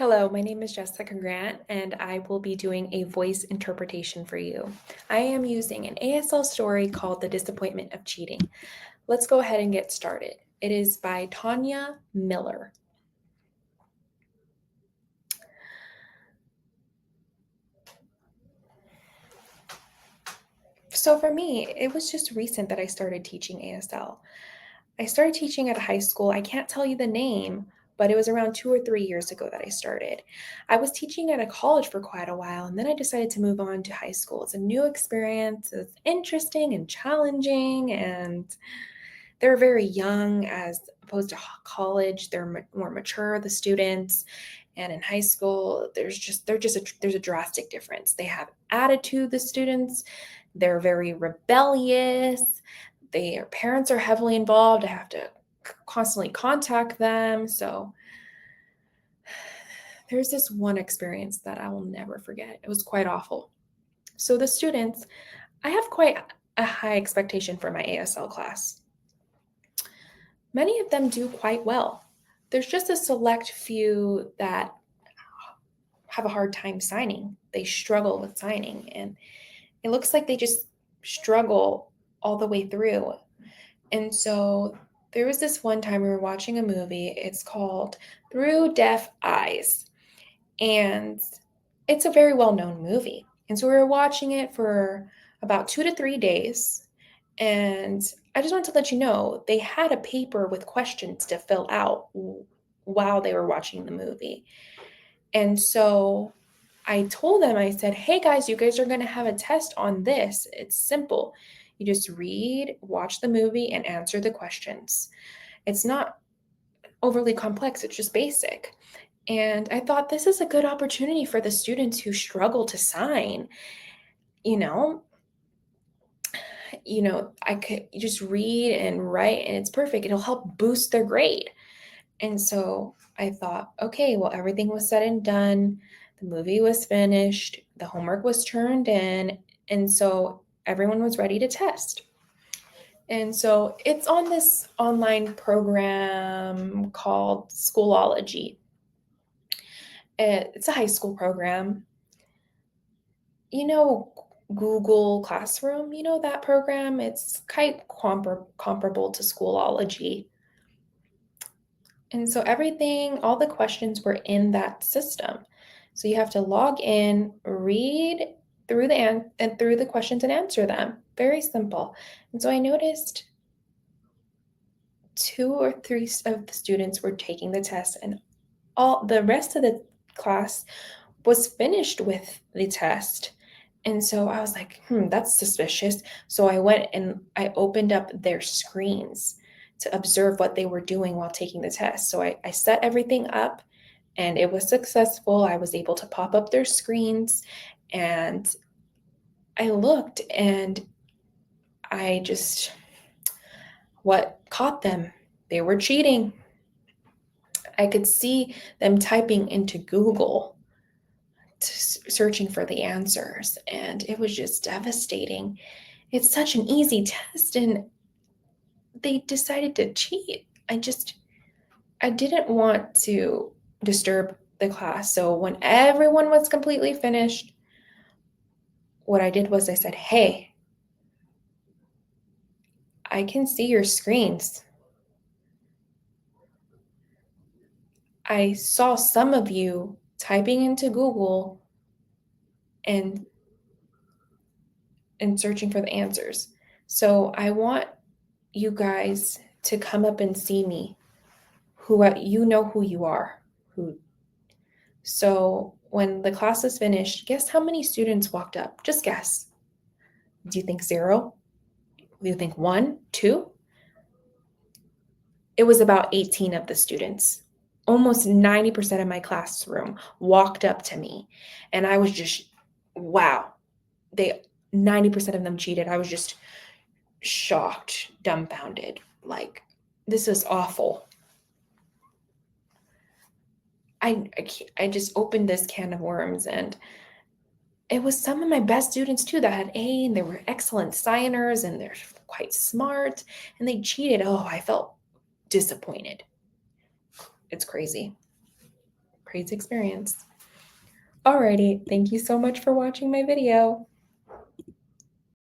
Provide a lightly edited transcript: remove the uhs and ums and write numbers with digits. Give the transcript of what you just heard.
Hello, my name is Jessica Grant, and I will be doing a voice interpretation for you. I am using an ASL story called The Disappointment of Cheating. Let's go ahead and get started. It is by Tanya Miller. So for me, it was just recent that I started teaching ASL. I started teaching at a high school. I can't tell you the name, but it was around 2 or 3 years ago that I started. I was teaching at a college for quite a while, and then I decided to move on to high school. It's a new experience. It's interesting and challenging, and they're very young as opposed to college. They're more mature, the students. And in high school, there's a drastic difference. They have attitude, the students. They're very rebellious. Their parents are heavily involved. I have to constantly contact them. So there's this one experience that I will never forget. It was quite awful. So the students, I have quite a high expectation for my ASL class. Many of them do quite well. There's just a select few that have a hard time signing. They struggle with signing, and it looks like they just struggle all the way through. And so there was this one time we were watching a movie. It's called Through Deaf Eyes, and it's a very well-known movie. And so we were watching it for about 2 to 3 days. And I just wanted to let you know they had a paper with questions to fill out while they were watching the movie. And so I told them, I said, hey guys, you guys are going to have a test on this. It's simple. You just read, watch the movie, and answer the questions. It's not overly complex, it's just basic. And I thought this is a good opportunity for the students who struggle to sign. You know, I could just read and write and it's perfect. It'll help boost their grade. And so I thought, okay, well, everything was said and done. The movie was finished. The homework was turned in. And so everyone was ready to test. And so it's on this online program called Schoolology. It's a high school program. You know, Google Classroom, you know that program? It's quite comparable to Schoolology. And so all the questions were in that system. So you have to log in, read through the questions and answer them. Very simple. And so I noticed 2 or 3 of the students were taking the test, and all the rest of the class was finished with the test. And so I was like, that's suspicious. So I went and I opened up their screens to observe what they were doing while taking the test. So I set everything up and it was successful. I was able to pop up their screens and I looked and what caught them? They were cheating. I could see them typing into Google, searching for the answers, and it was just devastating. It's such an easy test, and they decided to cheat. I didn't want to disturb the class. So when everyone was completely finished, what I did was I said, hey, I can see your screens. I saw some of you typing into Google and searching for the answers. So I want you guys to come up and see me. You know who you are. So when the class is finished, guess how many students walked up? Just guess. Do you think 0? Do you think 1, 2? It was about 18 of the students. Almost 90% of my classroom walked up to me, and I was just, wow. 90% of them cheated. I was just shocked, dumbfounded. Like, this is awful. I just opened this can of worms, and it was some of my best students too that had A, and they were excellent signers, and they're quite smart, and they cheated. Oh, I felt disappointed. It's crazy. Praise experience. Alrighty, thank you so much for watching my video.